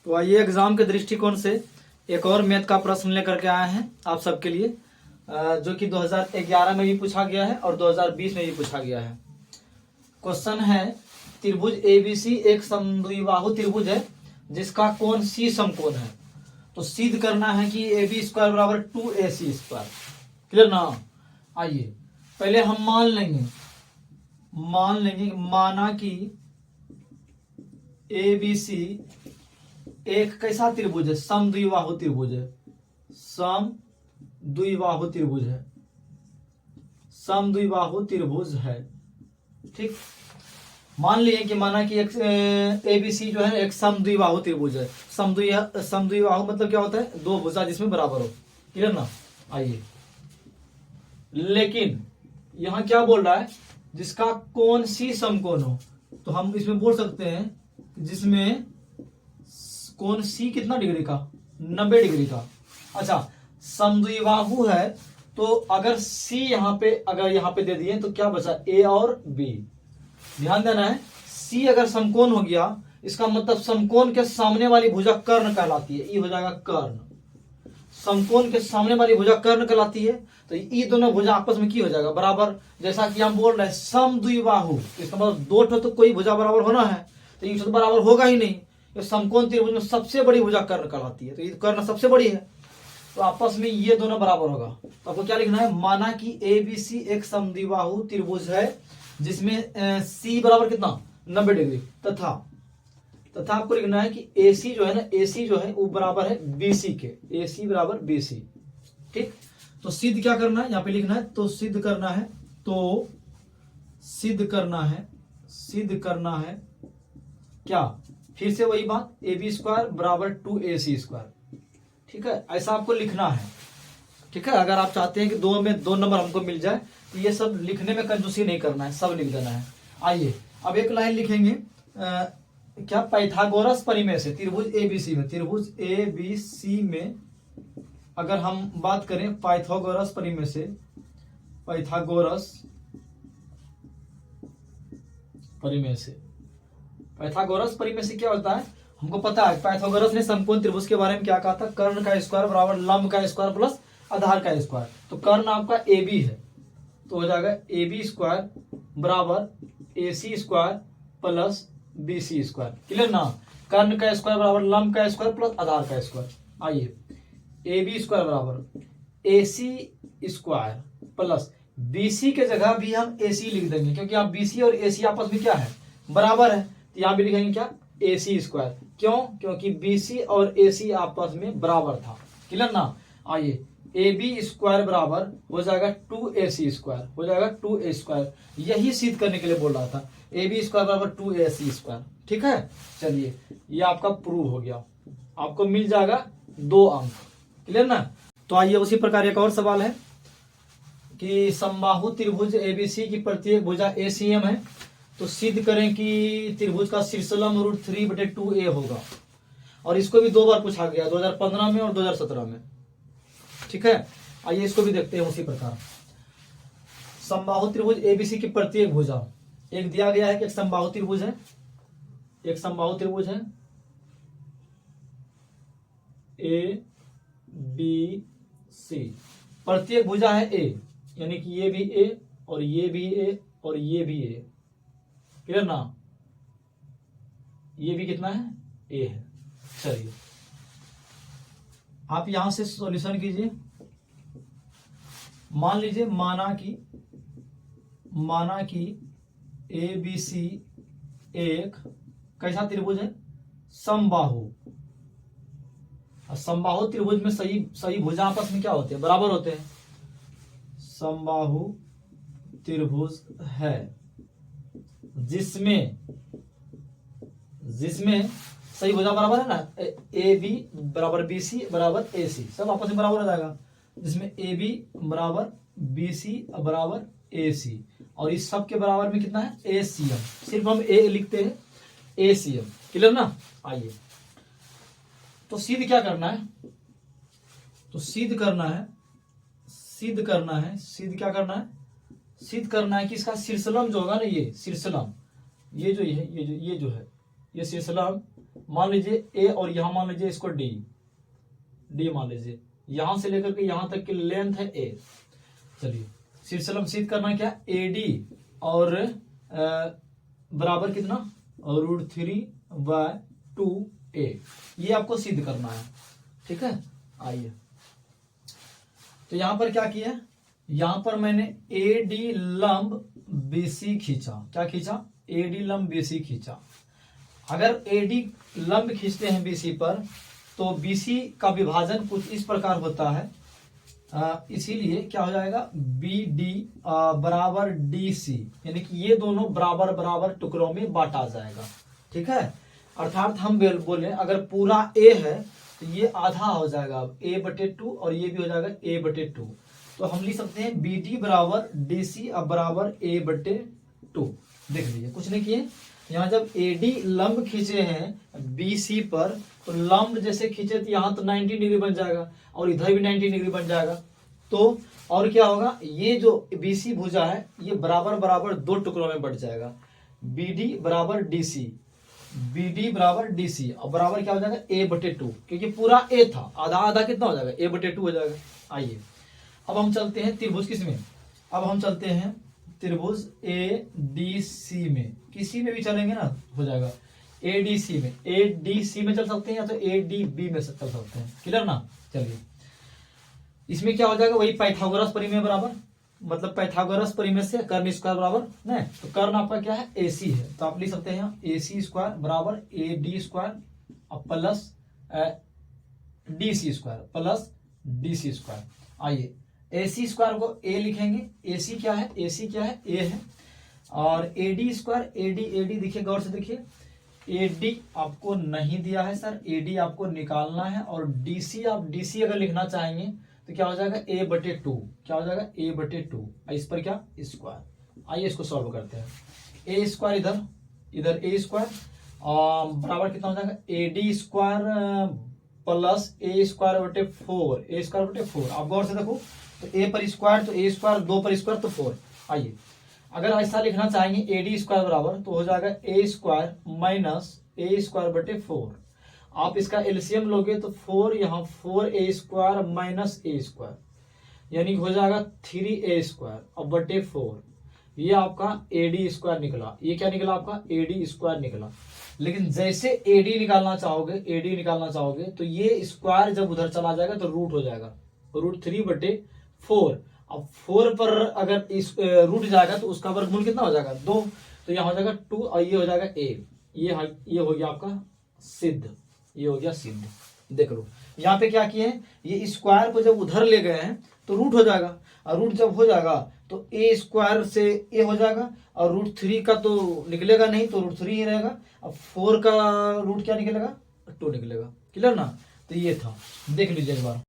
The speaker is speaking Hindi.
तो आइए एग्जाम के दृष्टिकोण से एक और मैथ का प्रश्न लेकर के आए हैं आप सबके लिए, जो कि 2011 में भी पूछा गया है और 2020 में भी पूछा गया है। क्वेश्चन है, त्रिभुज एबीसी एक समद्विबाहु त्रिभुज है जिसका कोण सी समकोण है। तो सिद्ध करना है कि AB स्क्वायर बराबर 2AC स्क्वायर। क्लियर ना? आइए पहले हम मान लेंगे माना कि ABC एक कैसा त्रिभुज है? समद्विबाहु त्रिभुज है। समद्विबाहु त्रिभुज है। ठीक, मान लिए कि माना कि एक ABC जो है एक समद्विबाहु त्रिभुज है। समद्विबाहु मतलब क्या होता है? दो भुजा जिसमें बराबर हो। क्लियर ना? आइए, लेकिन यहां क्या बोल रहा है? जिसका कोण सी समकोण हो। तो हम इसमें बोल सकते हैं जिसमें कोण सी कितना डिग्री का? 90 डिग्री का। अच्छा, समद्विबाहु है तो अगर सी यहां पे दे दिए तो क्या बचा? ए और बी। ध्यान देना है, सी अगर समकोण हो गया इसका मतलब समकोण के सामने वाली भुजा कर्ण कहलाती है। ई हो जाएगा कर्ण। समकोण के सामने वाली भुजा कर्ण कहलाती है। तो ये दोनों भुजा आपस में की हो जाएगा बराबर। जैसा कि हम बोल रहे हैं समद्विबाहु, इसका मतलब दो ठो तो कोई भुजा बराबर होना है, तो ये तो बराबर होगा ही नहीं। तो समकोण त्रिभुज में सबसे बड़ी भुजा कर्ण कहलाती है, तो ये कर्ण सबसे बड़ी है, तो आपस में ये दोनों बराबर होगा। तो आपको क्या लिखना है? माना कि ABC एक समद्विबाहु त्रिभुज है जिसमें C बराबर कितना? 90 डिग्री। तथा आपको लिखना है कि AC जो है ना, AC जो है वो बराबर है BC के। AC बराबर BC। ठीक, तो सिद्ध क्या करना है? यहाँ पे लिखना है तो सिद्ध करना है क्या? फिर से वही बात, AB स्क्वायर बराबर 2AC स्क्वायर। ठीक है, ऐसा आपको लिखना है। ठीक है, अगर आप चाहते हैं कि दो में दो नंबर हमको मिल जाए तो ये सब लिखने में कंजूसी नहीं करना है, सब लिख देना है। आइए अब एक लाइन लिखेंगे, क्या? पाइथागोरस परिमेय से त्रिभुज ABC में अगर हम बात करें पाइथागोरस परिमेय से, पाइथागोरस परिमेय से क्या होता है? हमको पता है पाइथागोरस ने समकोण त्रिभुज के बारे में क्या कहा था? कर्ण का स्क्वायर बराबर लंब का स्क्वायर प्लस आधार का स्क्वायर। तो कर्ण आपका AB है, तो हो जाएगा AB स्क्वायर बराबर AC square plus BC square. Clear ना? कर्ण का स्क्वायर बराबर लंब का स्क्वायर प्लस आधार का स्क्वायर। आइए, AB स्क्वायर बराबर AC स्क्वायर प्लस BC के जगह भी हम AC लिख देंगे, क्योंकि आप BC और AC आपस में क्या है? बराबर है। तो यहां भी लिखेंगे क्या? AC square. क्यों? क्योंकि BC और AC आपस में बराबर था। क्लियर ना? आइए, AB स्क्वायर बराबर हो जाएगा 2AC स्क्वायर, हो जाएगा 2A स्क्वायर। यही सिद्ध करने के लिए बोल रहा था, AB स्क्वायर बराबर 2AC स्क्वायर। ठीक है, चलिए ये आपका प्रूव हो गया, आपको मिल जाएगा 2 अंक। क्लियर ना? तो आइए उसी प्रकार एक और सवाल है कि समबाहु त्रिभुज ABC की प्रत्येक भुजा ACM है। तो सिद्ध करें कि त्रिभुज का शीर्षलंब √3/2A होगा। और इसको भी 2 बार पूछा गया, 2015 में और 2017 में। ठीक है, आइए इसको भी देखते हैं उसी प्रकार। समबाहु त्रिभुज ABC की प्रत्येक भुजा, एक दिया गया है कि एक समबाहु त्रिभुज है, ABC, प्रत्येक भुजा है A, यानी कि ये भी A और ये भी A और ये भी A। क्लियर ना? ये भी कितना है? A है। चलिए आप यहां से सॉल्यूशन कीजिए। मान लीजिए माना कि ABC एक कैसा त्रिभुज है? समबाहु। समबाहु त्रिभुज में सही भुजा आपस में क्या होते हैं? बराबर होते हैं। समबाहु त्रिभुज है जिसमें सही भुजा बराबर है ना, AB बराबर BC बराबर AC, सब आपस में बराबर हो जाएगा। जिसमें AB बराबर BC बराबर AC, और इस सब के बराबर में कितना है? ACM। सिर्फ हम A लिखते हैं, ACM। क्लियर ना? आइए तो सिद्ध क्या करना है? तो सिद्ध करना है कि इसका शीर्षलंब जो होगा ना, ये शीर्षलंब, ये जो है ये शीर्षलंब मान लीजिए ए और यहाँ मान लीजिए इसको डी, डी मान लीजिए, यहां से लेकर के यहां तक की लेंथ है ए। चलिए शीर्षलंब सिद्ध करना क्या, ए डी और बराबर कितना, √3/2a, ये आपको सिद्ध करना है। ठीक है, आइए तो यहां पर क्या किया, यहां पर मैंने ए डी लंब बीसी खींचा। क्या खींचा, ए डी लंब बीसी खींचा। अगर ए डी लंब खींचते हैं बीसी पर तो बीसी का विभाजन कुछ इस प्रकार होता है, इसीलिए क्या हो जाएगा, बी डी बराबर डी सी, यानी कि ये दोनों बराबर बराबर टुकड़ों में बांटा जाएगा। ठीक है, अर्थात हम बोले अगर पूरा ए है तो ये आधा हो जाएगा a/2 और ये भी हो जाएगा a/2। तो हम लिख सकते हैं बी डी बराबर डी सी अब बराबर a/2। देख लीजिए कुछ नहीं किए, यहाँ जब ए डी लंब खींचे हैं बी सी पर तो लंब जैसे खींचे तो यहाँ तो 90 डिग्री बन जाएगा और इधर भी 90 डिग्री बन जाएगा। तो और क्या होगा, ये जो बी सी भुजा है ये बराबर बराबर दो टुकड़ों में बढ़ जाएगा, बी डी बराबर डी सी, बी डी बराबर डी सी और बराबर क्या हो जाएगा a/2, क्योंकि पूरा ए था, आधा आधा कितना हो जाएगा a/2 हो जाएगा। आइए अब हम चलते हैं त्रिभुज किस में, अब हम चलते हैं त्रिभुज ए डी सी में, किसी में भी चलेंगे ना हो जाएगा ए डी सी में, ए डी सी में चल सकते हैं या तो ए डी बी में चल सकते हैं। क्लियर ना, चलिए इसमें क्या हो जाएगा, वही पाइथागोरस परिमेय बराबर, मतलब पाइथागोरस परिमेय से कर्ण स्क्वायर बराबर नहीं, तो कर्ण आपका क्या है AC है, तो आप लिख सकते हैं AC स्क्वायर बराबर AD square plus DC square plus DC square. आइए AC स्क्वायर को A लिखेंगे, AC क्या है, AC क्या है, A है, और AD स्क्वायर AD देखिए गौर से देखिए, AD आपको नहीं दिया है सर, AD आपको निकालना है, और DC आप DC अगर लिखना चाहेंगे तो क्या हो जाएगा a/2, क्या हो जाएगा a/2, इस पर क्या स्क्वायर। आइए इसको सॉल्व करते हैं, ए स्क्वायर इधर इधर ए स्क्वायर बराबर कितना हो जाएगा AD स्क्वायर प्लस A स्क्वायर/4, आप गौर से देखो तो A पर स्क्वायर तो A स्क्वायर, 2 पर स्क्वायर तो 4। आइए अगर ऐसा लिखना चाहेंगे AD स्क्वायर बराबर तो हो जाएगा A स्क्वायर माइनस A स्क्वायर/4, आप इसका एलसीएम लोगे तो 4 यहाँ 4A square minus A square, यानी हो जाएगा 3A स्क्वायर अब /4, ये आपका AD स्क्वायर निकला। ये क्या निकला आपका AD स्क्वायर निकला। लेकिन जैसे AD निकालना चाहोगे तो ये स्क्वायर जब उधर चला जाएगा तो रूट हो जाएगा, √3/4। अब 4 पर अगर इस रूट जाएगा तो उसका वर्गमूल कितना हो जाएगा 2, तो यहाँ हो जाएगा 2 और ये हो जाएगा A। ये हो गया आपका सिद्ध, ये हो गया सिद्ध। देख लो यहाँ पे क्या किए हैं, ये स्क्वायर को जब उधर ले गए हैं तो रूट हो जाएगा, और रूट जब हो जाएगा तो A स्क्वायर से A हो जाएगा, और √3 का तो निकलेगा नहीं तो √3 ही रहेगा। अब 4 का रूट क्या निकलेगा 2 निकलेगा। क्लियर ना, तो ये था, देख लीजिए एक बार।